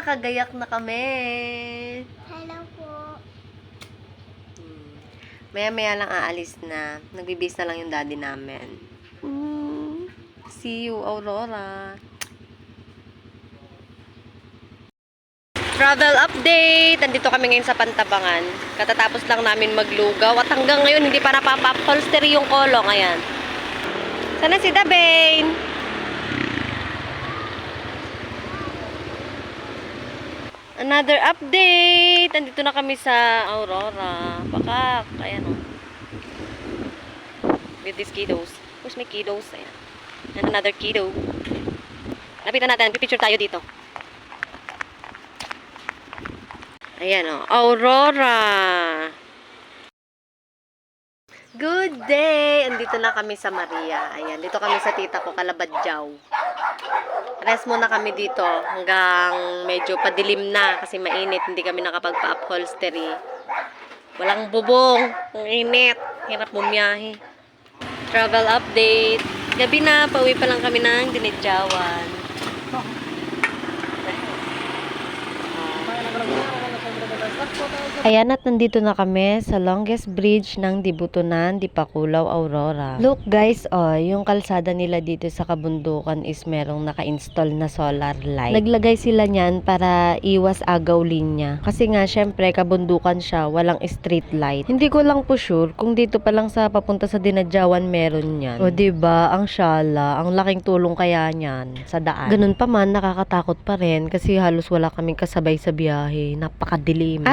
nakagayak na kami. Hello po. Maya-maya lang aalis na. Nagbibis na lang yung daddy namin. See you, Aurora. Travel update! Andito kami ngayon sa Pantabangan. Katatapos lang namin maglugaw. At hanggang ngayon, hindi pa napapa-upholstery yung kolong. Ayan. Sana si Dabane? Another update! Andito na kami sa Aurora. Pakak. Ayan o. With these kiddos. Where's my kiddos? Ayan. And another kiddo. Lapitan natin. Pipicture tayo dito. Ayan o. Aurora. Good day! Andito na kami sa Maria. Ayan. Dito kami sa tita ko, Calabadjaw. Rest muna kami dito hanggang medyo padilim na kasi mainit. Hindi kami nakapagpa-upholstery. Walang bubong. Ang init. Hirap bumiyahe. Travel update. Gabi na. Pauwi pa lang kami ng Dinidjawan. Ayan at nandito na kami sa longest bridge ng Dibutunan, Dipakulaw, Aurora. Look guys, yung kalsada nila dito sa kabundukan is merong naka-install na solar light. Naglagay sila niyan para iwas agaw linya. Kasi nga syempre kabundukan siya, walang street light. Hindi ko lang po sure kung dito pa lang sa papunta sa Dinadjawan meron yan. O diba, ang syala, ang laking tulong kaya niyan sa daan. Ganun pa man, nakakatakot pa rin kasi halos wala kaming kasabay sa biyahe. Napakadilim.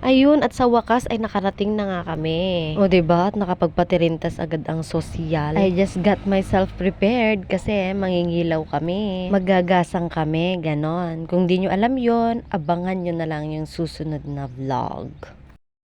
Ayun, at sa wakas ay nakarating na nga kami. O diba, at nakapagpatirintas agad ang sosyal. I just got myself prepared kasi mangingilaw kami. Magagasang kami, ganon. Kung di nyo alam yon, abangan nyo na lang yung susunod na vlog.